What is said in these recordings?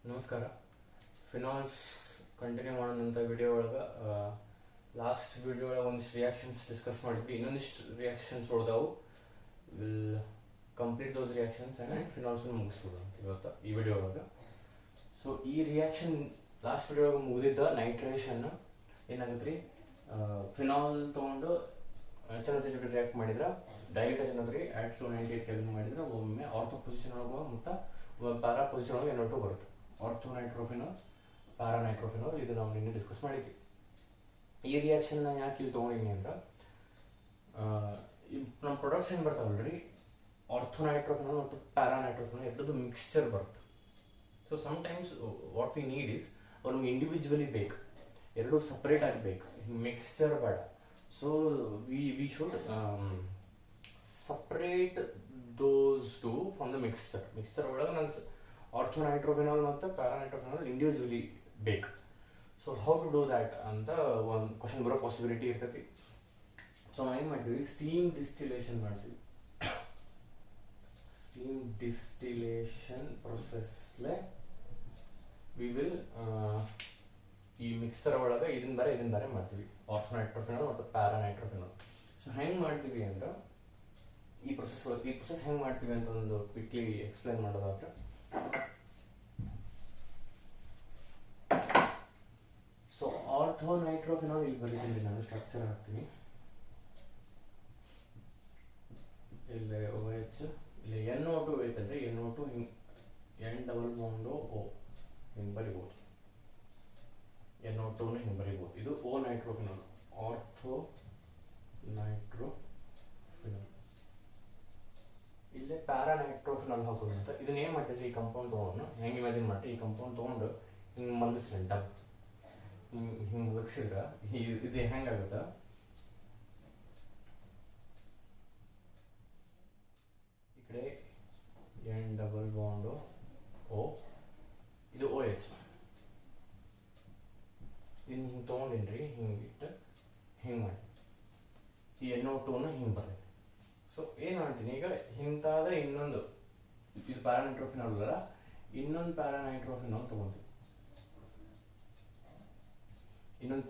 ನಮಸ್ಕಾರ. Finals continue ಮಾಡೋಣಂತ video ಒಳಗೆ ಲಾಸ್ಟ್ ವಿಡಿಯೋ ಒಳಗೆ ಒಂದಿಷ್ಟು ರಿಯಾಕ್ಷನ್ಸ್ ಡಿಸ್ಕಸ್ ಮಾಡಿದ್ವಿ. ಇನ್ನೊಂದಿಷ್ಟು ರಿಯಾಕ್ಷನ್ಸ್ ಉಳಿದವು. Will complete those reactions and ಫಿನಾಲ್ಸನ್ನು ಮುಗಿಸ್ಬೋದು ಇವತ್ತು ಈ ವಿಡಿಯೋ ಒಳಗೆ. ಸೊ ಈ ರಿಯಾಕ್ಷನ್ ಲಾಸ್ಟ್ ವಿಡಿಯೋ ಒಳಗೆ ಮುಗಿದಿದ್ದ ನೈಟ್ರೇಷನ್ ಏನಾಗುತ್ತೆ ರೀ, ಫಿನಾಲ್ ತೊಗೊಂಡು ಎಚ್ ಜೊತೆ ರಿಯಾಕ್ಟ್ ಮಾಡಿದ್ರೆ ಡೈರೆಕ್ಟ್ ಎಚ್ ಆಟ್ 298 ಕೆಲ್ವಿನ್ ಮಾಡಿದ್ರೆ ಒಮ್ಮೆ ಆರ್ಥೋ ಪೊಸಿಷನ್ ಒಳಗೆ ಮತ್ತು ಪ್ಯಾರಾ ಪೊಸಿಷನ್ ಒಳಗೆ NO2 ಬರುತ್ತೆ. ಆರ್ಥೋ ನೈಟ್ರೋಫಿನಾಲ್, ಪ್ಯಾರಾ ನೈಟ್ರೋಫಿನಾಲ್, ಇದು ನಾವು ನಿನ್ನೆ ಡಿಸ್ಕಸ್ ಮಾಡಿದ್ವಿ. ಈ ರಿಯಾಕ್ಷನ್ ನಾನು ಯಾಕೆ ಇಲ್ಲಿ ತೊಗೊಂಡಿನಿ ಅಂದ್ರೆ, ನಮ್ಮ ಪ್ರೊಡಕ್ಟ್ಸ್ ಏನು ಬರ್ತಾವಲ್ರಿ, ಆರ್ಥೋ ನೈಟ್ರೋಫಿನಾಲ್ ಮತ್ತು ಪ್ಯಾರಾ ನೈಟ್ರೋಫಿನಾಲ್ ಎರಡದು ಮಿಕ್ಸ್ಚರ್ ಬರುತ್ತೆ. So sometimes what we need is ನಮ್ಗೆ ಇಂಡಿವಿಜುವಲಿ ಬೇಕು, ಎರಡು ಸಪ್ರೇಟ್ ಆಗಿ ಬೇಕು, ಮಿಕ್ಸ್ಚರ್ ಬೇಡ. So we should separate those two from the mixture ಒಳಗೆ ನಾನು ಆರ್ಥೋ ನೈಟ್ರೋಫಿನಾಲ್ ಮತ್ತು ಪ್ಯಾರಾ ನೈಟ್ರೋಫಿನಾಲ್ ಇಂಡಿವಿಜುವಲಿ ಬೇಕು. So how to do that ಅಂತ ಒಂದು ಕ್ವಶನ್ ಬರೋ ಪಾಸಿಬಿಲಿಟಿ ಇರ್ತೈತಿ. ಸೊ ನಾವು ಏನು ಮಾಡ್ತೀವಿ, ಸ್ಟೀಮ್ ಡಿಸ್ಟಿಲೇಷನ್ ಮಾಡ್ತೀವಿ. ಸ್ಟೀಮ್ ಡಿಸ್ಟಿಲೇಷನ್ ಪ್ರೊಸೆಸ್ಲೆ ವಿ ವಿಲ್ ಈ ಮಿಕ್ಸ್ಚರ್ ಒಳಗೆ ಇದನ್ನ ಬೇರೆ ಮಾಡ್ತೀವಿ, ಆರ್ಥೋ ನೈಟ್ರೋಫಿನಾಲ್ ಮತ್ತು ಪ್ಯಾರಾ ನೈಟ್ರೋಫಿನಾಲ್. ಸೊ ಹೆಂಗೆ ಮಾಡ್ತೀವಿ ಅಂದ್ರೆ, ಈ ಪ್ರೊಸೆಸ್ ಹೆಂಗೆ ಮಾಡ್ತೀವಿ ಅಂತ ಒಂದು ಕ್ವಿಕ್ಲಿ ಎಕ್ಸ್ಪ್ಲೈನ್ ಮಾಡೋದಾದ್ರೆ, ಸೊ ಆರ್ಥೋ ನೈಟ್ರೋಫಿನಾಲ್ ಇಲ್ಲಿ ಬರೀತೀನಿ, ನಾನು ಸ್ಟ್ರಕ್ಚರ್ ಹಾಕ್ತೀನಿ. ಇಲ್ಲಿ OH, ಇಲ್ಲಿ NO2 ಐತಂದ್ರೆ NO2 ಹಿಂಗೆ N ಡಬಲ್ ಬಾಂಡು O ಹಿಂಗೆ ಬರಿಬೋದು, NO2 ಹಿಂಗೆ ಬರಿಬೋದು. ಇದು O ನೈಟ್ರೋಫಿನಾಲ್, ಆರ್ಥೋ ನೈಟ್ರೋಫಿನಾಲ್. ಇಲ್ಲೇ ಪ್ಯಾರಾ ನೈಟ್ರೋಫಿನಾಲ್ ಹಾಕೋದು ಅಂತ. ಇದನ್ನ ಏನು ಮಾಡ್ತೀವಿ, ಈ ಕಂಪೌಂಡ್ ತೊಗೊಂಡು ಹೆಂಗೆ ಇಮ್ಯಾಜಿನ್ ಮಾಡಿ, ಈ ಕಂಪೌಂಡ್ ತೊಗೊಂಡು ಹಿಂಗೆ ಮಲಗಿಸ್ರಿ, ಡಬ್ ಹಿಂಗೆ ಮಲಗಿಸಿದ್ರೆ ಇದು ಹೆಂಗಾಗುತ್ತೆ, ಈ ಕಡೆ N ಡಬಲ್ ಬಾಂಡು O, ಇದು OH. ಇನ್ನು ಹಿಂಗೆ ತೊಗೊಂಡಿನ್ರಿ, ಹಿಂಗೆ ಇಟ್ಟು ಹಿಂಗೆ ಮಾಡಿ ಈ NO2ನ ಹಿಂಗೆ ಬರ್ತೈತಿ. ಸೊ ಏನು ಮಾಡ್ತೀನಿ ಈಗ, ಇಂಥಾದ ಇನ್ನೊಂದು, ಇದು ಪ್ಯಾರಾನೈಟ್ರೋಫಿನಾಲ್ ಅಲ್ಲ, ಇನ್ನೊಂದು ಪ್ಯಾರಾನೈಟ್ರೋಫಿನಾಲ್ ತೊಗೊಂತೀನಿ. ಇಲ್ಲೇ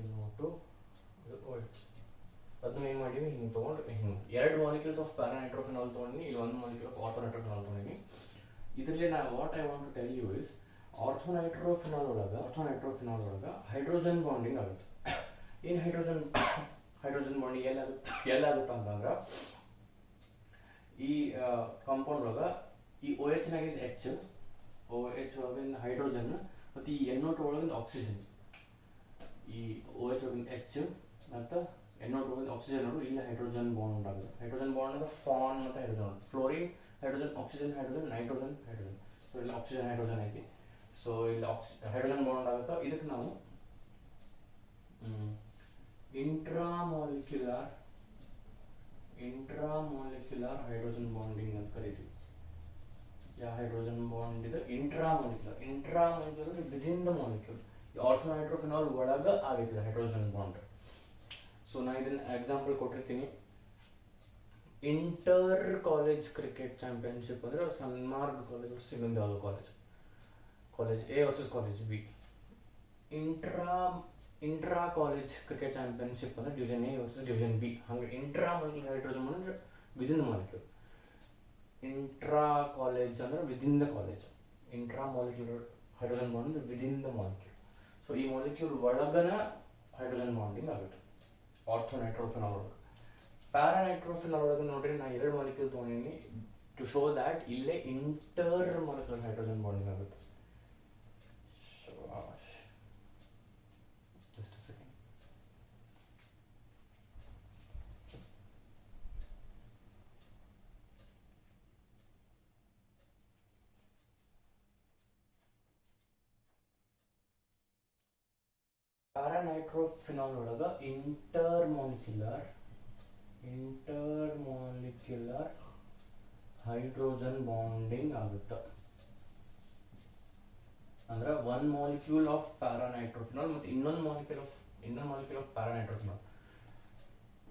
NO2, ಇದು OH. ಅದನ್ನ ಏನು ಮಾಡೀವಿ, ಹಿಂಗೆ ತೊಗೊಂಡು ಹಿಂಗೆ ಎರಡು ಮಾಲಿಕ್ಯೂಲ್ಸ್ ಆಫ್ ಪ್ಯಾರಾನೈಟ್ರೋಫಿನಾಲ್ ತೊಗೊಂಡಿನಿ, ಇಲ್ಲಿ ಒಂದು ಮಾಲಿಕ್ಯೂಲ್ ಆಫ್ ಆರ್ಥೋ ನೈಟ್ರೋಫಿನಾಲ್ ತೊಗೊಂಡಿನಿ. ಇದರಲ್ಲಿ ನಾನು what I want to tell you is, ortho nitrophenol ಒಳಗೆ ಹೈಡ್ರೋಜನ್ ಬಾಂಡಿಂಗ್ ಆಗುತ್ತೆ. ಏನು ಹೈಡ್ರೋಜನ್ ಬಾಂಡಿಂಗ್ ಎಲ್ಲಾಗುತ್ತೆ ಅಂತಂದ್ರೆ, ಈ ಕಾಂಪೌಂಡ್ ಒಳಗೆ ಈ OH ನಾಗಿಂದ OH ಒಳಗಿಂದ ಹೈಡ್ರೋಜನ್ ಮತ್ತು ಈ NO2 ಒಳಗಿಂದ ಆಕ್ಸಿಜನ್, ಈ OH ಒಳಗಿಂದ H ಮತ್ತು NO2 ಒಳಗಿಂದ ಆಕ್ಸಿಜನ್ ನೋಡು, ಇಲ್ಲಿ ಹೈಡ್ರೋಜನ್ ಬಾಂಡ್ ಆಗುತ್ತೆ. ಹೈಡ್ರೋಜನ್ ಬಾಂಡ್ ಅಂದ್ರೆ ಫಾನ್ ಮತ್ತು hydrogen, fluorine hydrogen, oxygen hydrogen, nitrogen hydrogen. So ಇಲ್ಲಿ ಆಕ್ಸಿಜನ್ ಹೈಡ್ರೋಜನ್ ಐತಿ. ಸೊ ಇಲ್ಲಿ ಹೈಡ್ರೋಜನ್ ಬಾಂಡ್ ಆಗುತ್ತೆ. ಇದಕ್ಕೆ ನಾವು ಇಂಟ್ರಾಮಾಲಿಕ್ಯುಲರ್ ಹೈಡ್ರೋಜನ್ ಬಾಂಡಿಂಗ್ ಅಂತ ಕರಿತೀವಿ. ಯಾವ ಹೈಡ್ರೋಜನ್ ಬಾಂಡ್ ಇದೆ, intramolecular within the molecule. Ortho nitrophenol ಒಳಗೆ ಆಗೈತಿದೆ ಹೈಡ್ರೋಜನ್ ಬಾಂಡ್. ಸೊ ನಾ ಇದನ್ನ ಎಕ್ಸಾಂಪಲ್ ಕೊಟ್ಟಿರ್ತೀನಿ. ಇಂಟರ್ ಕಾಲೇಜ್ ಕ್ರಿಕೆಟ್ ಚಾಂಪಿಯನ್ಶಿಪ್ ಅಂದ್ರೆ ಸನ್ಮಾರ್ಗ್ ಕಾಲೇಜ್ ವರ್ಸಸ್ ಇನ್ನೊಂದು ಯಾವುದು college A versus college B. Intra college cricket championship ಅಂದ್ರೆ division A versus division B. ಹಂಗೆ ಇಂಟ್ರಾ ಮಾಲಿಕ್ಯುಲರ್ ಹೈಡ್ರೋಜನ್ ಅಂದ್ರೆ within the molecule. Intra college ಅಂದ್ರೆ within the college. Intramolecular hydrogen bond ಅಂದ್ರೆ within the molecule. So ಈ molecule ಒಳಗನ hydrogen bonding ಆಗುತ್ತೆ ortho nitrophenol ಒಳಗೆ. Para nitrophenol ಒಳಗೆ ನೋಡ್ರಿ, ನಾ ಎರಡು ಮಾಲಿಕ್ಯೂಲ್ ತೊಗೊಂಡಿನಿ ಟು ಶೋ ದ್ಯಾಟ್ ಇಲ್ಲೇ ಇಂಟರ್ ಮಾಲಿಕ್ಯುಲರ್ ಹೈಡ್ರೋಜನ್ ಬಾಂಡಿಂಗ್ ಆಗುತ್ತೆ. Just a second. ಪ್ಯಾರಾನೈಟ್ರೋಫಿನಾಲ್ ಒಳಗೆ ಇಂಟರ್ ಮಾಲಿಕ್ಯುಲರ್ ಹೈಡ್ರೋಜನ್ ಬಾಂಡಿಂಗ್ ಆಗುತ್ತೆ. ಅಂದ್ರೆ ಒನ್ ಮಾಲಿಕ್ಯೂಲ್ ಆಫ್ ಪ್ಯಾರಾನೈಟ್ರೋಫಿನಾಲ್ ಮತ್ತು ಇನ್ನೊಂದು ಮಾಲಿಕ್ಯೂಲ್ ಆಫ್ ಇನ್ನೊಂದು ಮಾಲಿಕ್ಯೂಲ್ ಆಫ್ ಪ್ಯಾರಾನೈಟ್ರೋಫಿನಾಲ್.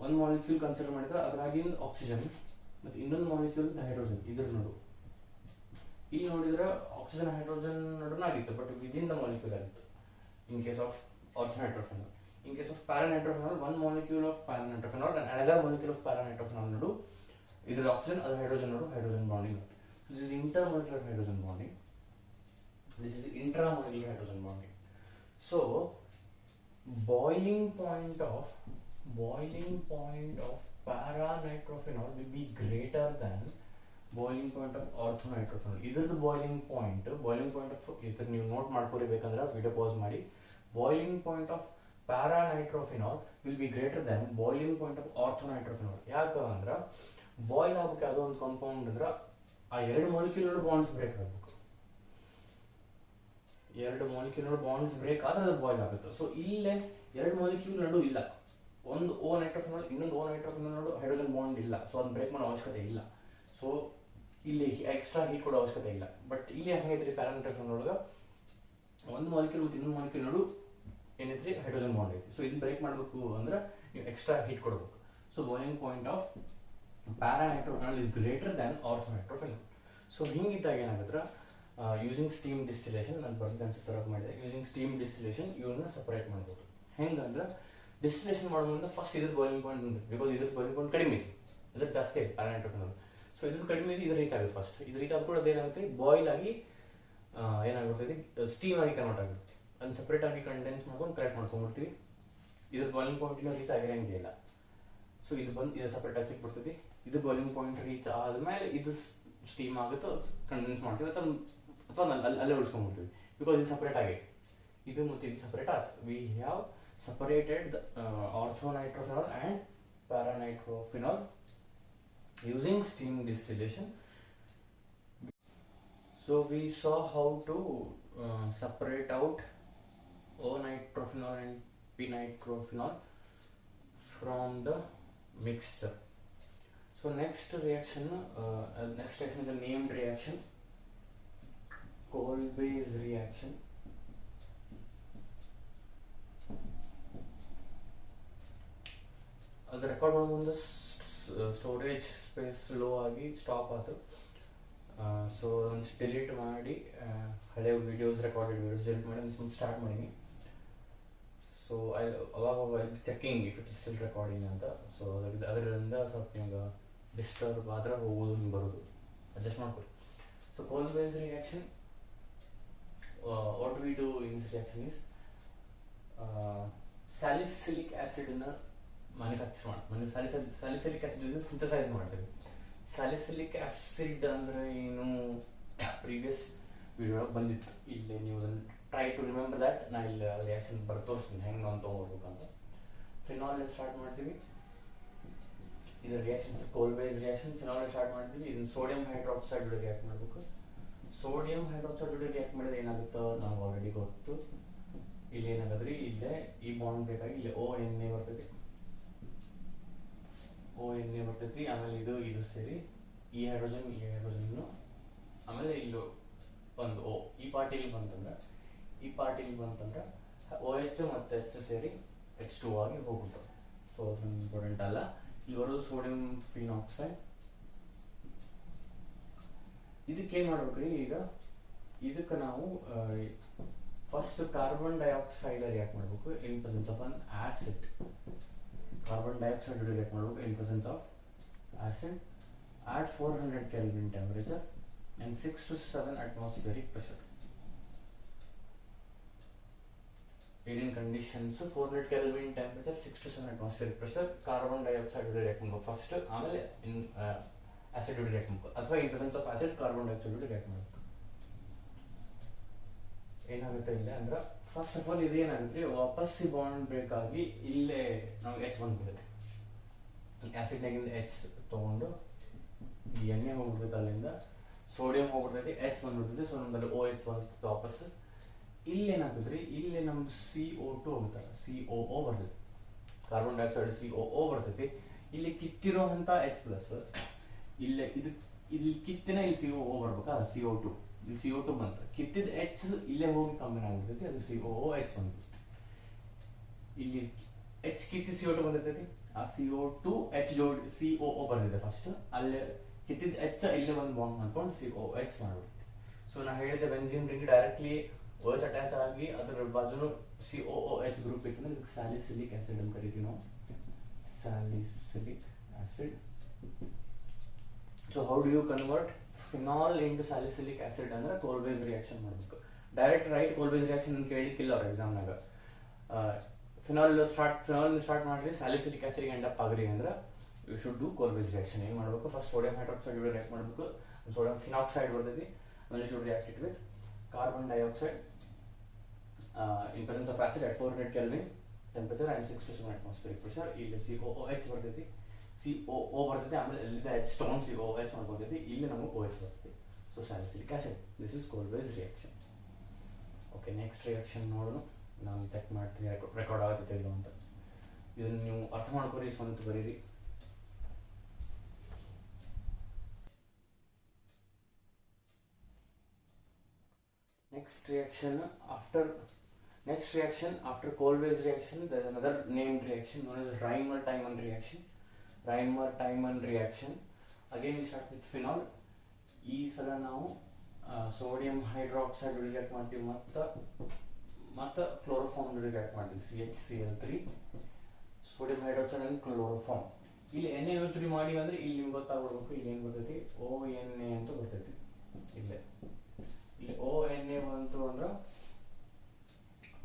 ಒಂದು ಮಾಲಿಕ್ಯೂಲ್ ಕನ್ಸಿಡರ್ ಮಾಡಿದ್ರೆ ಅದರಾಗಿಂದ ಆಕ್ಸಿಜನ್ ಮತ್ತು ಇನ್ನೊಂದು ಮಾಲಿಕ್ಯೂಲ್ ಹೈಡ್ರೋಜನ್ ಇದ್ರ ನಡು. ಇಲ್ಲಿ ನೋಡಿದ್ರೆ ಆಕ್ಸಿಜನ್ ಹೈಡ್ರೋಜನ್ ನಡುನ ಆಗಿತ್ತು, ಬಟ್ ವಿದಿನ್ ದ ಮಾಲಿಕ್ಯೂಲ್ ಆಗಿತ್ತು in case of ortho nitrophenol. In case of paranitrophenol, one molecule of paranitrophenol and another molecule of paranitrophenol nadu, either oxygen or hydrogen nadu, hydrogen bonding. So this is intermolecular hydrogen bonding. This is intramolecular hydrogen bonding. So boiling point of paranitrophenol will be greater than boiling point of orthonitrophenol. Either the boiling point of either ನೀವು note ಮಾಡ್ಕೊಳ್ಬೇಕಂದ್ರೆ video pause ಮಾಡಿ. Boiling point of paranitrophenol will be greater than boiling point of orthonitrophenol. ಯಾಕಂದ್ರೆ boil ಆಗಬೇಕು ಯಾವುದೋ ಒಂದು compound ಅಂದ್ರೆ ಆ ಎರಡು molecule bonds break ಆಗಬೇಕು. ಎರಡು ಮಾಲಿಕ್ಯೂಲ್ ಬಾಂಡ್ಸ್ ಬ್ರೇಕ್ ಆದ್ರೆ ಅದು ಬಾಯ್ಲ್ ಆಗುತ್ತೆ. ಸೊ ಇಲ್ಲೇ ಎರಡು ಮಾಲಿಕ್ಯೂಲ್ ನಡು ಇಲ್ಲ, ಒಂದು ಓ ನೈಟ್ರೋಫಿನಾಲ್ ಇನ್ನೊಂದು ಓ ನೈಟ್ರೋಫಿನಾಲ್ ನಡು ಹೈಡ್ರೋಜನ್ ಬಾಂಡ್ ಇಲ್ಲ. ಸೊ ಅದನ್ನ ಬ್ರೇಕ್ ಮಾಡೋ ಅವಶ್ಯಕತೆ ಇಲ್ಲ. ಸೊ ಇಲ್ಲಿ ಎಕ್ಸ್ಟ್ರಾ ಹೀಟ್ ಕೊಡೋ ಅವಶ್ಯಕತೆ ಇಲ್ಲ. ಬಟ್ ಇಲ್ಲಿ ಹೆಂಗೈತ್ರಿ ಪ್ಯಾರಾನೈಟ್ರೋಫಿನಾಲ್ ಒಳಗೆ ಒಂದು ಮಾಲಿಕ್ಯೂಲ್ ಮತ್ತು ಇನ್ನೊಂದು ಮಾಲಿಕ್ಯೂಲ್ ನಡು ಏನೈತ್ರಿ ಹೈಡ್ರೋಜನ್ ಬಾಂಡ್ ಐತಿ. ಸೊ ಇದನ್ನ ಬ್ರೇಕ್ ಮಾಡಬೇಕು ಅಂದ್ರೆ ನೀವು ಎಕ್ಸ್ಟ್ರಾ ಹೀಟ್ ಕೊಡಬೇಕು. So boiling point of paranitrophenol is greater than orthonitrophenol. So ಹಿಂಗಿದ್ದಾಗ ಏನಾಗುತ್ತೆ, ಯೂಸಿಂಗ್ ಸ್ಟೀಮ್ ಡಿಸ್ಟಿಲೇಷನ್ ನಾನು ಬರ್ದು ಅನ್ಸುತ್ತೆ ಮಾಡಿದೆ. ಯೂಸಿಂಗ್ ಸ್ಟೀಮ್ ಡಿಸ್ಟಿಲೇಷನ್ ಇವನ್ನ ಸಪರೇಟ್ ಮಾಡ್ಬೋದು. ಹೆಂಗಂದ್ರೆ ಡಿಸ್ಟಿಲೇಷನ್ ಮಾಡೋದ್ರಿಂದ ಫಸ್ಟ್ ಇದ್ರ ಬಾಯ್ಲಿಂಗ್ ಪಾಯಿಂಟ್ ಬಂದಿದೆ, ಬಿಕಾಸ್ ಇದ್ರ ಬಾಯ್ಲಿಂಗ್ ಪಾಯಿಂಟ್ ಕಡಿಮೆ ಐತಿ, ಇದ್ರ ಜಾಸ್ತಿ ಐತಿ ಪ್ಯಾರಾನೈಟ್ರೋಫೆನಾಲ್. ಸೊ ಇದ್ರ ಕಡಿಮೆ ಐತಿ, ಇದು ರೀಚ್ ಆಗುತ್ತೆ ಫಸ್ಟ್. ಇದು ರೀಚ್ ಆದ ಕೂಡ ಅದೇನಾಗುತ್ತೆ, ಬಾಯ್ಲ್ ಆಗಿ ಏನಾಗ್ಬಿಡ್ತೈತಿ, ಸ್ಟೀಮ್ ಆಗಿ ಕನ್ವರ್ಟ್ ಆಗುತ್ತೆ. ಅದನ್ನ ಸಪ್ರೇಟ್ ಆಗಿ ಕಂಡೆನ್ಸ್ ಮಾಡ್ಕೊಂಡು ಕರೆಕ್ಟ್ ಮಾಡ್ಕೊಂಡ್ಬಿಡ್ತೀವಿ. ಇದ್ರ ಬಾಯ್ಲಿಂಗ್ ಪಾಯಿಂಟ್ ಇನ್ನೂ ರೀಚ್ ಆಗಿರಂಗಿಲ್ಲ. ಸೊ ಇದು ಬಂದು ಇದು ಸಪ್ರೇಟ್ ಆಗಿ ಸಿಕ್ಬಿಡ್ತೈತಿ. ಇದು ಬಾಯ್ಲಿಂಗ್ ಪಾಯಿಂಟ್ ರೀಚ್ ಆದ್ಮೇಲೆ ಇದು ಸ್ಟೀಮ್ ಆಗುತ್ತೆ, ಕಂಡೆನ್ಸ್ ಮಾಡ್ತೀವಿ ಅಥವಾ ಅಲ್ಲೇ ಉಳಿಸ್ಕೊಂಡ್ಬಿಡ್ತೀವಿ, ಬಿಕಾಸ್ ಇದು ಸಪ್ರೇಟ್ ಆಗೈತಿ. ಇದು ಮತ್ತು ಇದು ಸಪ್ರೇಟ್ ಆಯ್ತು. We have separated the orthonitrophenol and paranitrophenol using steam distillation. So we saw how to separate out O-nitrophenol and P-nitrophenol from the mixture. So next reaction is a named reaction, Kolbe's reaction. ಅದು record ಮಾಡೋ ಮುಂದೆ storage space low ಆಗಿ stop ಆಯ್ತು. So ಒಂದು delete ಮಾಡಿ ಹಳೆ videos recorded videos delete ಮಾಡಿ ಒಂದು ಸ್ಟಾರ್ಟ್ ಮಾಡೀನಿ. ಸೊ ಅವಾಗ checking if it is still recording ಅಂತ. ಸೊ ಅದರಿಂದ ಸ್ವಲ್ಪ ನಿಮ್ಗೆ ಡಿಸ್ಟರ್ಬ್ ಆದ್ರೆ ಹೋಗೋದು ಹಿಂಗೆ ಬರೋದು, ಅಡ್ಜಸ್ಟ್ ಮಾಡ್ಕೊಳ್ಳಿ. So Kolbe's reaction, what we do in this reaction is salicylic ಆ್ಯಸಿಡ್ನ ಮ್ಯಾನುಫ್ಯಾಕ್ಚರ್ ಮಾಡಿ ಸ್ಯಾಲಿಸಿಲಿಕ್ ಆಸಿಡ್ ಸಿಂಥಸೈಸ್ ಮಾಡ್ತೀವಿ. ಸ್ಯಾಲಿಸಿಲಿಕ್ ಆಸಿಡ್ ಅಂದ್ರೆ ಏನು ಪ್ರೀವಿಯಸ್ ವಿಡಿಯೋ ಬಂದಿತ್ತು. ಇಲ್ಲಿ ನೀವು ಟ್ರೈ ಟು ರಿಮೆಂಬರ್ ದ್ಯಾಟ್. ನಾ ಇಲ್ಲಿ ರಿಯಾಕ್ಷನ್ ಬರ್ ತೋರಿಸ್ತೀನಿ ಹೆಂಗೆ ನಾವು ತೊಗೊಳ್ಬೇಕಂತ. ಫಿನಾಲ್ ಸ್ಟಾರ್ಟ್ ಮಾಡ್ತೀವಿ. ಇದು ರಿಯಾಕ್ಷನ್ಸ್ ಕೋಲ್ಬೇಸ್ ರಿಯಾಕ್ಷನ್. ಫಿನಾಲ್ ಸ್ಟಾರ್ಟ್ ಮಾಡ್ತೀವಿ. ಇದನ್ನ ಸೋಡಿಯಂ ಹೈಡ್ರಾಕ್ಸೈಡ್ ಜೊತೆ ರಿಯಾಕ್ಟ್ ಮಾಡಬೇಕು. ಸೋಡಿಯಂ ಹೈಡ್ರಾಕ್ಸೈಡ್ ಜೊತೆ ರಿಯಾಕ್ಟ್ ಮಾಡಿದ್ರೆ ಏನಾಗುತ್ತೋ ನಾವು ಆಲ್ರೆಡಿ ಗೊತ್ತು. ಇಲ್ಲಿ ಏನಾಗದ್ರಿ, ಇಲ್ಲೇ ಈ ಬಾಂಡ್ ಬೇಕಾಗಿ ಇಲ್ಲಿ ONA ಬರ್ತೈತಿ, ONA ಬರ್ತೈತಿ. ಆಮೇಲೆ ಇದು ಸೇರಿ ಈ ಹೈಡ್ರೋಜನ್ ಆಮೇಲೆ ಇಲ್ಲೂ ಒಂದು O. ಈ ಪಾರ್ಟ್ ಇಲ್ಲಿ ಬಂತಂದ್ರೆ OH ಮತ್ತೆ H ಸೇರಿ H2 ಆಗಿ ಹೋಗ್ಬಿಟ್ಟು. ಸೊ ಅದು ಇಂಪಾರ್ಟೆಂಟ್ ಅಲ್ಲ. ಇಲ್ಲಿ ಬರೋದು ಸೋಡಿಯಂ ಫಿನಾಕ್ಸೈಡ್. ಇದಕ್ಕೆ ಏನ್ ಮಾಡ್ಬೇಕ್ರಿ, ಈಗ ಇದಕ್ಕೆ ನಾವು ಫಸ್ಟ್ ಕಾರ್ಬನ್ ಡೈಆಕ್ಸೈಡ್ ರಿಯಾಕ್ಟ್ ಮಾಡಬೇಕು in presence of an acid. Carbon dioxide react ಮಾಡಬೇಕು in presence of acid at 400 Kelvin temperature and 6 to 7 atmospheric pressure. Indian conditions 400 Kelvin temperature, 6 to 7 atmospheric pressure. Carbon dioxide react ಮಾಡಬೇಕು first, ಆಮೇಲೆ acid react ಮಾಡಬೇಕು, ಅಥವಾ ಇನ್ presence of acid carbon dioxide react ಮಾಡಬೇಕು. ಏನಾಗುತ್ತೆ ಇಲ್ಲ ಅಂದ್ರೆ first of all ಇದೇನಾಗುತ್ತೆ, ವಾಪಸ್ bond break ಆಗಿ ಇಲ್ಲೇ ನಾವು H ಬಂದ್ಬಿಡುತ್ತೆ. ಆಸಿಡ್ನಾಗಿಂದ H ತಗೊಂಡು ಈ ಎಣ್ಣೆ ಹೋಗ್ಬಿಡ್ತೈತೆ, ಅಲ್ಲಿಂದ ಸೋಡಿಯಂ ಹೋಗ್ಬಿಡ್ತೈತಿ, H ಬಂದ್ಬಿಡ್ತೈತಿ. ಸೊ ನಮ್ಮಲ್ಲಿ OH ಬರ್ತೈತಿ ವಾಪಸ್. ಇಲ್ಲೇನಾಗ್ತದ್ರಿ, ಇಲ್ಲಿ ನಮ್ದು CO2 ಹೋಗ್ತಾರೆ, COO ಬರ್ತೈತಿ. ಕಾರ್ಬನ್ ಡೈಆಕ್ಸೈಡ್ COO ಬರ್ತೈತಿ. ಇಲ್ಲಿ ಕಿತ್ತಿರೋ ಅಂತ H+, ಇಲ್ಲಿ ಕಿತ್ತಿನ ಇಲ್ಲಿ COO ಬರ್ಬೇಕಾ, CO2. ಇಲ್ಲಿ CO2 ಬಂತು, ಕಿತ್ತಿದ H ಇಲ್ಲೇ ಹೋಗಿ ಕಂಬೈನ್ ಆಗ್ಬಿಡ್ತೈತಿ, ಅದು COOH ಬಂದ್ಬಿಡ್ತೈತಿ. ಇಲ್ಲಿ ಎಚ್ ಕಿತ್ತಿ CO2 ಬಂದಿರ್ತೈತಿ, ಆ CO2 ಎಚ್ ಜೋಡಿ COO ಬರ್ದಿದೆ ಫಸ್ಟ್, ಅಲ್ಲಿ ಕಿತ್ತಿದ ಎಚ್ ಇಲ್ಲಿ ಒಂದು ಬಾಂಡ್ ಮಾಡ್ಕೊಂಡು COH ಮಾಡ್ಬಿಡ್ತೀವಿ. ಸೊ ನಾ ಹೇಳಿದೆ benzene ring directly OH attach ಆಗಿ ಅದರ ಬಾಜುನು COOH ಗ್ರೂಪ್ ಇತ್ತು ಅಂದ್ರೆ ಇದಕ್ಕೆ ಸ್ಯಾಲಿಸಿಲಿಕ್ ಆಸಿಡ್ ಅಂತ ಕರಿತೀವಿ ನಾವು, salicylic acid. So how do you convert phenol into salicylic acid ಅಂದ್ರೆ ಕೋಲ್ಬೇಸ್ ರಿಯಾಕ್ಷನ್ ಮಾಡಬೇಕು. ಡೈರೆಕ್ಟ್ ರೈಟ್ ಕೋಲ್ಬೇಸ್ ರಿಯಾಕ್ಷನ್ ಅಂತ ಕೇಳಿಕ್ಕಿಲ್ಲ ಅವ್ರ ಎಕ್ಸಾಮ್ನಾಗ. ಫಿನಾಲ್ ಸ್ಟಾರ್ಟ್ ಮಾಡ್ರಿ ಸ್ಯಾಲಿಸಿಲಿಕ್ ಆಸಿಡ್ ಎಂಡ್ ಅಪ್ ಆಗ್ರಿ ಅಂದ್ರೆ you should do Kolbe's reaction. ಏನು ಮಾಡಬೇಕು, ಫಸ್ಟ್ ಸೋಡಿಯಂ ಹೈಡ್ರಾಕ್ಸೈಡ್ ರಿಯಾಕ್ಟ್ ಮಾಡಬೇಕು, ಸೋಡಿಯಂ ಫಿನಾಕ್ಸೈಡ್ ಬರ್ತೈತಿ, ಆಮೇಲೆ should react it with carbon dioxide in presence of acid at 400 Kelvin temperature and 6 to 7 atmospheric pressure. ಇಲ್ಲಿ COOH ಬರ್ತೈತಿ, COO ಬರ್ತೈತಿ, ಆಮೇಲೆ ಇಲ್ಲಿಂದ H ಸ್ಟೋನ್ COOH ಮಾಡ್ಕೊತೈತಿ, ಇಲ್ಲಿ ನಮಗೆ OH ಬರ್ತೈತಿ. So salicylic acid, this is Kolbe's reaction. Okay, next reaction ನೋಡೋಣ. ನಾನು ಚೆಕ್ ಮಾಡ್ತೀನಿ ರೆಕಾರ್ಡ್ ಆಗುತ್ತೆ ಇಲ್ಲ ಅಂತ. ಇದನ್ನು ನೀವು ಅರ್ಥ ಮಾಡ್ಕೊರಿ, ಸ್ವಂತ ಬರೀರಿ. Next reaction after Kolbe's reaction, there is another named reaction known as Reimer-Tiemann reaction. Reimer-Tiemann reaction. Again we start with phenol. ಈ ಸಲ ನಾವು ಸೋಡಿಯಂ ಹೈಡ್ರಾಕ್ಸೈಡ್ ರಿಯಾಕ್ಟ್ ಮಾಡ್ತೀವಿ ಮತ್ತು ಕ್ಲೋರೋಫಾರ್ಮ್ ರಿಯಾಕ್ಟ್ ಮಾಡ್ತೀವಿ, CHCl3, sodium hydroxide and chloroform. ಇಲ್ಲಿ ಎಣ್ಣೆ ಯೋಚನೆ ಮಾಡಿ ಅಂದ್ರೆ ಇಲ್ಲಿ ನಿಮ್ಗೆ ಗೊತ್ತಾಗ್ಬಿಡ್ಬೇಕು, ಇಲ್ಲಿ ಏನು ಬರ್ತೈತಿ, ONA ಅಂತ ಬರ್ತೈತಿ. ಇಲ್ಲಿ ONA ಬಂತು ಅಂದ್ರೆ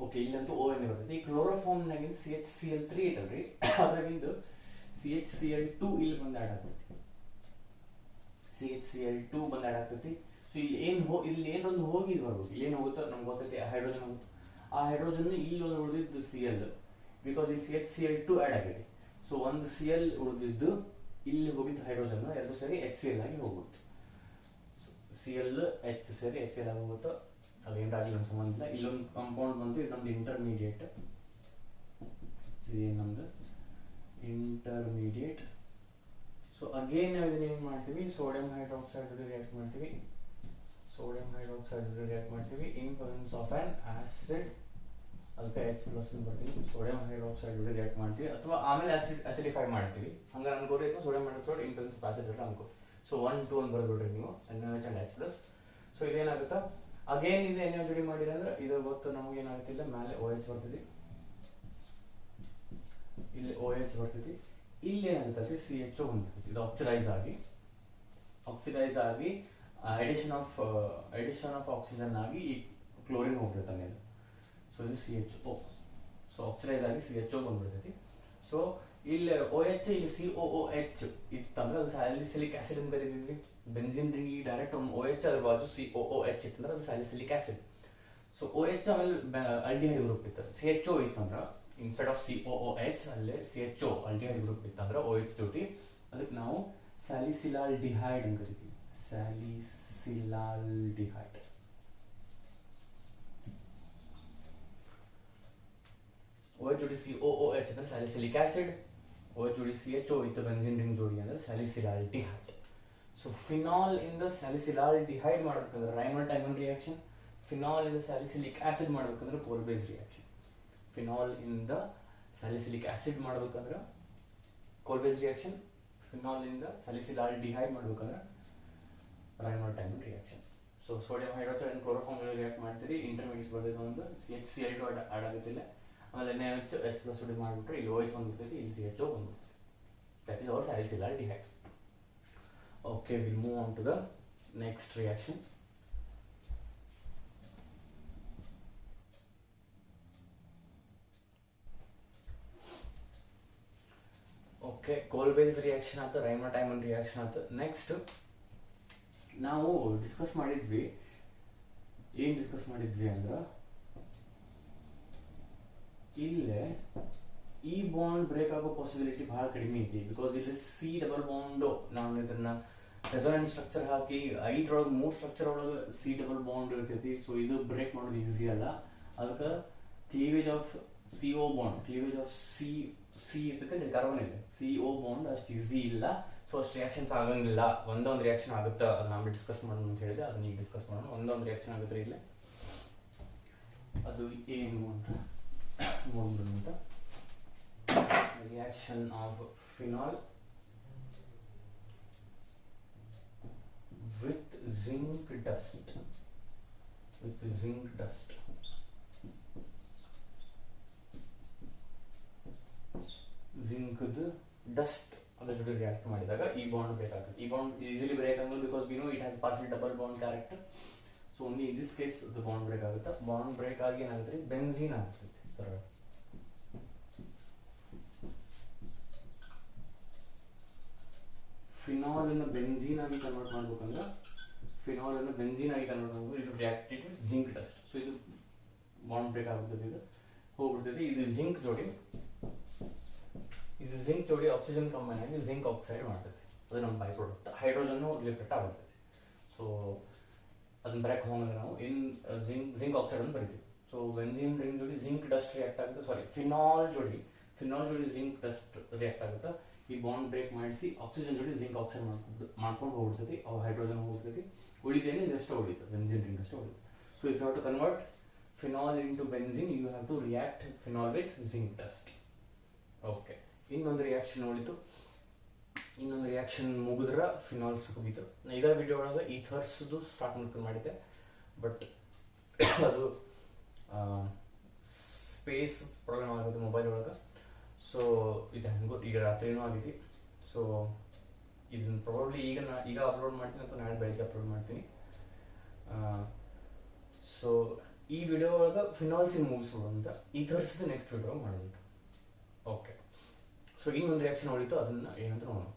ಓಕೆ, ಇಲ್ಲಂತೂ ONA ಬರ್ತೈತಿ. ಈ ಕ್ಲೋರೋಫಾರ್ಮ್ ನಾಗಿಂದ CHCl3 ಐತಲ್ರಿ, ಅದ್ರಾಗಿಂದು CHCl2 ಇಲ್ಲಿ ಬಂದು ಆಡ್ ಆಗ್ತೈತಿ, CHCl2 ಬಂದು ಆಡ್ ಆಗ್ತೈತಿ. ಸೊ ಇಲ್ಲಿ ಏನೊಂದು ಹೋಗಿ ಬರ್ಬೇಕು, ಇಲ್ಲಿ ಏನು ಹೋಗುತ್ತೋ ನಮ್ಗೆ ಗೊತ್ತೈತಿ, ಹೈಡ್ರೋಜನ್ ಹೋಗುತ್ತೆ. ಆ ಹೈಡ್ರೋಜನ್ ಇಲ್ಲಿ ಒಂದು ಉಳಿದಿದ್ದು Cl, ಬಿಕಾಸ್ ಇಲ್ಲಿ CHCl2 ಆಡ್ ಆಗೈತಿ. ಸೊ ಒಂದು Cl ಉಳಿದಿದ್ದು ಇಲ್ಲಿ ಹೋಗಿದ್ದು ಹೈಡ್ರೋಜನ್ ಎರಡು ಸರಿ HCl ಆಗಿ ಹೋಗುತ್ತೆ. Cl H ಸೇರಿ HCl ಆಗಿ ಹೋಗುತ್ತೋ ಅದೇನಾಗಲಿ ನಮ್ಮ ಸಂಬಂಧ ಇಲ್ಲ. ಇಲ್ಲೊಂದು ಕಾಂಪೌಂಡ್ ಬಂದು ಇದು ನಮ್ದು ಇಂಟರ್ಮೀಡಿಯೇಟ್, ಇದೇನು ನಮ್ದು ಇಂಟರ್ಮೀಡಿಯೇಟ್. ಸೊ ಅಗೇನ್ ನಾವು ಇದನ್ನ ಏನು ಮಾಡ್ತೀವಿ, ಸೋಡಿಯಂ ಹೈಡ್ರಾಕ್ಸೈಡ್ ರಿಯಾಕ್ಟ್ ಮಾಡ್ತೀವಿ, ಇನ್ ಪ್ರೆಸೆನ್ಸ್ ಆಫ್ ಆನ್ ಆಸಿಡ್, ಅದಕ್ಕೆ H+ ಬರ್ತೀವಿ, ಸೋಡಿಯಂ ಹೈಡ್ರಾಕ್ಸೈಡ್ ರಿಯಾಕ್ಟ್ ಮಾಡ್ತೀವಿ, ಅಥವಾ ಆಮೇಲೆ ಆಸಿಡಿಫೈ ಮಾಡ್ತೀವಿ, ಹಂಗಾರೆ ಅನ್ಕೋರಿ, ಅಥವಾ sodium hydroxide in presence of acid ಅಂತ ಅನ್ಕೋ. ಸೊ 1 2 ಅಂತ ಬರ್ಬಿಡ್ರಿ ನೀವು, NaOH and H+. ಸೊ ಇದೇನಾಗುತ್ತಾ, ಅಗೇನ್ ಇದು NaOH ಜೋಡಿ ಮಾಡಿದ್ರೆ ಅಂದ್ರೆ ಇದು ಗೊತ್ತು ನಮ್ಗೆ ಏನಾಗುತ್ತಿಲ್ಲ, ಮೇಲೆ OH ಬರ್ತೈತಿ, ಇಲ್ಲಿ OH ಬರ್ತೈತಿ, ಇಲ್ಲಿ ಏನಾಗುತ್ತೆ CHO ಬಂದ್ಬಿಡ್ತೈತಿ. ಇದು ಆಕ್ಸಿಡೈಸ್ ಆಗಿ ಅಡಿಷನ್ ಆಫ್ ಆಕ್ಸಿಜನ್ ಆಗಿ ಈ ಕ್ಲೋರಿನ್ ಹೋಗ್ಬಿಡುತ್ತೆ. ಸೊ ಇದು CHO, ಸೊ ಆಕ್ಸಿಡೈಸ್ ಆಗಿ CHO ಬಂದ್ಬಿಡ್ತೈತಿ. ಸೊ ಇಲ್ಲಿ OH ಇಲ್ಲಿ COOH ಇತ್ತಂದ್ರೆ ಅದು ಸ್ಯಾಲಿಸಿಲಿಕ್ ಆಸಿಡ್ ಅಂತ ಬರೀತಿದ್ವಿ. ಬೆಂಜಿನ್ ರಿಂಗ್ ಡೈರೆಕ್ಟ್ ಒಂದು OH ಅದ್ರ ಬಾಜು COOH ಇತ್ತಂದ್ರೆ ಅದು ಸ್ಯಾಲಿಸಿಲಿಕ್ ಆಸಿಡ್. ಸೊ OH ಆಮೇಲೆ ಆಲ್ಡಿಹೈಡ್ ಗ್ರೂಪ್ ಇತ್ತು, CHO ಇತ್ತಂದ್ರೆ ಇನ್ಸ್ಟೆಡ್ ಆಫ್ COOH ಅಲ್ಲೇ CHO ಆಲ್ಡಿಹೈಡ್ ಗ್ರೂಪ್ ಇತ್ತಂದ್ರೆ OH ಜೊತೆ ಅದಕ್ಕೆ ನಾವು ಸ್ಯಾಲಿಸಿಲಾಲ್ಡಿಹೈಡ್ ಅಂತ ಕರಿತೀವಿ, ಸ್ಯಾಲಿಸಿಲಾಲ್ಡಿಹೈಡ್. OH ಜೋಡಿ COOH ಅಂದ್ರೆ ಸ್ಯಾಲಿಸಿಲಿಕ್ ಆಸಿಡ್, OH ಜೋಡಿ CHO ಇತ್ತು ಬೆಂಜಿನ್ ರಿಂಗ್ ಜೋಡಿ ಅಂದ್ರೆ ಸ್ಯಾಲಿಸಿಲಾಲ್ಡಿಹೈಡ್. ಸೊ ಫಿನಾಲ್ ಇಂದ ಸ್ಯಾಲಿಸಿಲಾಲ್ಡಿಹೈಡ್ ಮಾಡಬೇಕಂದ್ರೆ ರೈಮರ್-ಟೈಮನ್ ರಿಯಾಕ್ಷನ್, ಫಿನಾಲ್ ಇಂದ ಸ್ಯಾಲಿಸಿಲಿಕ್ ಆಸಿಡ್ ಮಾಡಬೇಕಂದ್ರೆ ಕೋಲ್ಬೇಸ್ ರಿಯಾಕ್ಷನ್. ಫಿನಾಲ್ ಇಂದ ಸ್ಯಾಲಿಸಿಲಿಕ್ ಆಸಿಡ್ ಮಾಡಬೇಕಂದ್ರೆ ಕೋಲ್ಬೇಸ್ ರಿಯಾಕ್ಷನ್, ಫಿನಾಲ್ ಇಂದ ಸ್ಯಾಲಿಸಿಲಾಲ್ಡಿಹೈಡ್ ಮಾಡಬೇಕಂದ್ರೆ Reimer Tiemann reaction. So sodium hydroxide and chloroform react ಮಾಡ್ತೀರಿ, ಇಂಟರ್ಮೀಡಿಯೇಟ್ ಬರ್ತೈತೆ ಒಂದು CHCl2 ಆಡ್ ಆಗುತ್ತಿಲ್ಲ, ಆಮೇಲೆ NaOH H+ ಜೋಡಿ ಮಾಡಿಬಿಟ್ರೆ ಇಲ್ಲಿ OH ಬಂದ್ಬಿಡ್ತೈತಿ, ಇಲ್ಲಿ CHO ಬಂದ್ಬಿಡ್ತೈತಿ. That is our salicylaldehyde. Okay, we'll move on to the next reaction. Okay, Kolbe's reaction ಆಯ್ತು, ರೈಮರ್-ಟೈಮನ್ ರಿಯಾಕ್ಷನ್ ಆಯ್ತು. ನೆಕ್ಸ್ಟ್ ನಾವು ಡಿಸ್ಕಸ್ ಮಾಡಿದ್ವಿ ಅಂದ್ರೆ ಇಲ್ಲೇ ಈ ಬಾಂಡ್ ಬ್ರೇಕ್ ಆಗೋ ಪಾಸಿಬಿಲಿಟಿ ಬಹಳ ಕಡಿಮೆ ಐತಿ, ಬಿಕಾಸ್ ಇಲ್ಲಿ C ಡಬಲ್ ಬಾಂಡ್ ನಾವು ಇದನ್ನ ರೆಸೊನೆನ್ಸ್ ಸ್ಟ್ರಕ್ಚರ್ ಹಾಕಿ 5 3 ಸ್ಟ್ರಕ್ಚರ್ ಒಳಗೆ C ಡಬಲ್ ಬಾಂಡ್ ಇರ್ತೈತಿ. ಸೊ ಇದು ಬ್ರೇಕ್ ಮಾಡೋದು ಈಸಿ ಅಲ್ಲ, ಅದಕ್ಕೆ cleavage of CO bond, cleavage of C ಇರ್ತೈತೆ ಕಾರ್ಬನ್ ಇದೆ, CO ಬಾಂಡ್ ಅಷ್ಟು ಈಸಿ ಇಲ್ಲ. ಸೊ ಅಷ್ಟು ರಿಯಾಕ್ಷನ್ಸ್ ಆಗಂಗಿಲ್ಲ, ಒಂದೊಂದು ರಿಯಾಕ್ಷನ್ ಆಗುತ್ತೆ, ಅದು ನಾವು ಡಿಸ್ಕಸ್ ಮಾಡೋಣ ಅಂತ ಹೇಳಿದೆ, ಅದನ್ನ ಈಗ ಡಿಸ್ಕಸ್ ಮಾಡೋಣ. ಒಂದೊಂದು ರಿಯಾಕ್ಷನ್ ಆಗುತ್ತೆ ಇಲ್ಲ, ಅದು ಏನು ಅಂತ ನೋಡ್ಬಿಡೋಣ ಅಂತ. reaction of phenol with zinc dust. zinc dust ಅದರ ಜೊತೆ ರಿಯಾಕ್ಟ್ ಮಾಡಿದಾಗ ಈ ಬಾಂಡ್ ಬ್ರೇಕ್ ಆಗುತ್ತೆ. ಈ ಬಾಂಡ್ ಈಸಿಲಿ ಬ್ರೇಕ್ ಆಗಲ್ಲ because we know it has partial double bond character. So only in this case the bond break ಆಗುತ್ತೆ. Bond break ಆಗಿ ಏನಾಗುತ್ತೆ, ಬೆನ್ಝೀನ್ ಆಗ್ತದೆ ಸರ್. ಫಿನಾಲ್ ಅನ್ನು ಬೆನ್ಝೀನ್ ಆಗಿ ಕನ್ವರ್ಟ್ ಮಾಡ್ಬೇಕಂದ್ರೆ ಇದು reacted with zinc dust. So ಇದು ಬಾಂಡ್ ಬ್ರೇಕ್ ಆಗುತ್ತದೆ, ಇದು ಹೋಗ್ಬಿಡ್ತದೆ. ಇದು ಜಿಂಕ್ ಜೋಡಿ ಆಕ್ಸಿಜನ್ ಕಂಬೈನ್ ಆಗಿ ಜಿಂಕ್ ಆಕ್ಸೈಡ್ ಮಾಡ್ತದೆ. ಅದು ನಮ್ಮ ಬೈ ಪ್ರಾಡಕ್ಟ್. ಹೈಡ್ರೋಜನ್ ಲಿಫ್ಟ್ ಆಗುತ್ತದೆ. ಸೊ ಅದನ್ನ ಬ್ರೇಕ್ ಹೋಗಂದ್ರೆ ನಾವು ಇನ್ ಜಿಂಕ್ ಆಕ್ಸೈಡ್ ಅಂತ ಬರೀತೀವಿ. ಸೊ ಬೆನ್ಝೀನ್ ರಿಂಗ್ ಜೋಡಿ ಜಿಂಕ್ ಡಸ್ಟ್ ರಿಯಾಕ್ಟ್ ಆಗುತ್ತೆ. ಸಾರಿ, ಫಿನಾಲ್ ಜೋಡಿ ಜಿಂಕ್ ಡಸ್ಟ್ ರಿಯಾಕ್ಟ್ ಆಗುತ್ತೆ. ಈ ಬಾಂಡ್ ಬ್ರೇಕ್ ಮಾಡಿಸಿ ಆಕ್ಸಿಜನ್ ಜೋಡಿ ಜಿಂಕ್ ಆಕ್ಸೈಡ್ ಮಾಡ್ಕೊಂಡು ಹೋಗ್ಬಿಡ್ತದೆ. ಅವು ಹೈಡ್ರೋಜನ್ ಹೋಗ್ಬಿಡ್ತದೆ. ಉಳಿದೇನೆ ಇದಷ್ಟು ಉಳಿತು, ಬೆನ್ಝೀನ್ ರಿಂಗ್ ಅಷ್ಟು ಉಳಿತು. So if you have to convert phenol into benzene, you have to react phenol with zinc dust. Okay, ಇನ್ನೊಂದು ರಿಯಾಕ್ಷನ್ ಉಳಿತು. ಇನ್ನೊಂದು ರಿಯಾಕ್ಷನ್ ಮುಗಿದ್ರೆ ಫಿನಾಲ್ಸ್ ಮುಗೀತು. ಇದೇ ವಿಡಿಯೋ ಒಳಗೆ ಈಥರ್ಸ್ದು ಸ್ಟಾರ್ಟ್ ಮಾಡ್ಕೊಂಡು ಮಾಡಿದ್ದೆ, ಬಟ್ ಅದು ಸ್ಪೇಸ್ ಪ್ರಾಬ್ಲಮ್ ಆಗುತ್ತೆ ಮೊಬೈಲ್ ಒಳಗೆ. ಸೊ ಇದು ಹೆಂಗೋ ಈಗ ರಾತ್ರಿನೂ ಆಗಿದೆ. ಸೊ ಇದನ್ನು ಪ್ರಾಬಬ್ಲಿ ಈಗ ಅಪ್ಲೋಡ್ ಮಾಡ್ತೀನಿ ಅಥವಾ ನಾಳೆ ಬೆಳಗ್ಗೆ ಅಪ್ಲೋಡ್ ಮಾಡ್ತೀನಿ. ಸೊ ಈ ವಿಡಿಯೋ ಒಳಗೆ ಫಿನಾಲ್ಸಿಂಗ್ ಮುಗಿಸ್ಬಿಡು ಅಂತ, ಈಥರ್ಸ್ದು ನೆಕ್ಸ್ಟ್ ವಿಡಿಯೋ ಮಾಡೋದು. ಓಕೆ, ಸೊ ಇನ್ನೊಂದು ರಿಯಾಕ್ಷನ್ ಉಳಿತು, ಅದನ್ನ ಏನಂತ ನೋಡೋಣ.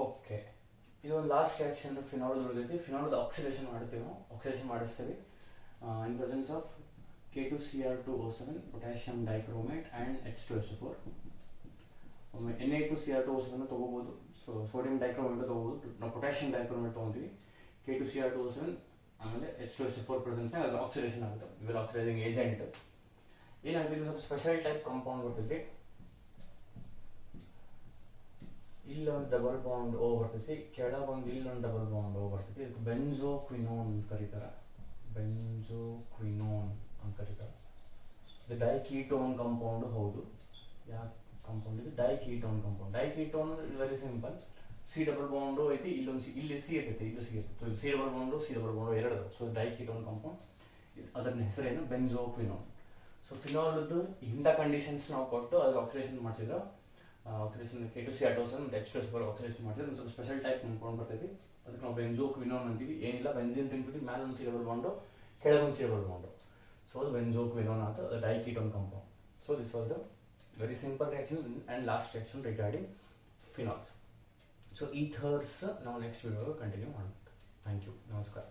ಓಕೆ, ಇದೊಂದು ಲಾಸ್ಟ್ ರಿಯಾಕ್ಷನ್ ಫಿನಾಲ್ ಉಳಿದೈತಿ. ಫಿನಾಲ್ ಆಕ್ಸಿಡೇಷನ್ ಮಾಡ್ತೀವಿ ನಾವು, ಆಕ್ಸಿಡೇಷನ್ ಮಾಡಿಸ್ತೀವಿ in presence of K2Cr2O7, potassium dichromate and H2SO4. Na2Cr2O7 ತಗೋಬಹುದು. ಸೊ ಸೋಡಿಯಂ ಡೈಕ್ರೋಮೇಟ್ ತಗೋಬಹುದು. ನಾವು ಪೊಟ್ಯಾಷಿಯಂ ಡೈಕ್ರೋಮೇಟ್ ತಗೊಂತೀವಿ. K2Cr2O7 ಆಮೇಲೆ H2SO4 ಪ್ರೆಸೆನ್ಸ್ ಅದು ಆಕ್ಸಿಡೇಷನ್ ಆಗುತ್ತೆ. ಇವೆಲ್ಲ ಆಕ್ಸಿಡೈಸಿಂಗ್ ಏಜೆಂಟ್. ಏನಾಗ್ತದೆ, ಸ್ವಲ್ಪ ಸ್ಪೆಷಲ್ ಟೈಪ್ ಕಾಂಪೌಂಡ್ ಬರ್ತೈತಿ. ಇಲ್ಲೊಂದು ಡಬಲ್ ಬಾಂಡ್ ಓ ಬರ್ತೈತಿ, ಕೆಳಗೊಂದು ಇಲ್ಲೊಂದು ಡಬಲ್ ಬಾಂಡ್ ಓ ಬರ್ತೈತಿ. ಇದಕ್ಕೆ ಬೆನ್ಜೋಕ್ವಿನೋನ್ ಕರೀತಾರೆ. ಇದು ಡೈಕೀಟೋನ್ ಕಾಂಪೌಂಡ್. ಹೌದು, ಯಾವ ಕಾಂಪೌಂಡ್ ಇದು? Diketone compound. Diketone very simple. C double bond ಐತಿ, ಇಲ್ಲಿ ಸಿ ಇರ್ತೈತಿ, ಇಲ್ಲೂ ಸಿ ಇರ್ತೈತಿ. ಸಿ ಡಬಲ್ ಬಾಂಡು ಎರಡು. ಸೊ ಡೈಕೀಟೋನ್ ಕಾಂಪೌಂಡ್, ಅದರ ಹೆಸರೇನು? ಬೆನ್ಜೋಕ್ವಿನೋನ್. ಸೊ ಫಿನಾಲ್ದು ಇಂಥ ಕಂಡೀಷನ್ಸ್ ನಾವು ಕೊಟ್ಟು ಅದ್ರ ಆಕ್ಸಿಡೇಷನ್ ಮಾಡಿಸಿದ್ರೆ, ಆಕ್ಸಿಡೇಷನ್ K2Cr2O7 ಮತ್ತು H2SO4 ಆಕ್ಸಿಡೇಷನ್ ಮಾಡಿಸಿದ್ರೆ ಒಂದು ಸ್ವಲ್ಪ ಸ್ಪೆಷಲ್ ಟೈಪ್ ಕಾಂಪೌಂಡ್ ಬರ್ತೈತಿ. ಅದಕ್ಕೆ ನಾವು ಬೆನ್ಜೋಕ್ವಿನೋನ್ ಅಂತೀವಿ. ಏನಿಲ್ಲ, ಬೆನ್ಝೀನ್ ರಿಂಗ್ ಜೊತೆ ಮೇಲೆ ಒಂದು ಸಿ ಡಬಲ್ ಬಾಂಡು, ಕೆಳಗೊಂದು ಸಿ ಡಬಲ್ ಬಾಂಡು. ಸೊ ಅದು ಬೆನ್ಜೋಕ್ವಿನೋನ್ ಆಯ್ತು, ಅದು diketone compound. So this was the very simple reaction and last reaction regarding phenols. So ethers ನಾವು ನೆಕ್ಸ್ಟ್ ವಿಡಿಯೋ ಕಂಟಿನ್ಯೂ ಮಾಡೋಣ. ಥ್ಯಾಂಕ್ ಯು, ನಮಸ್ಕಾರ.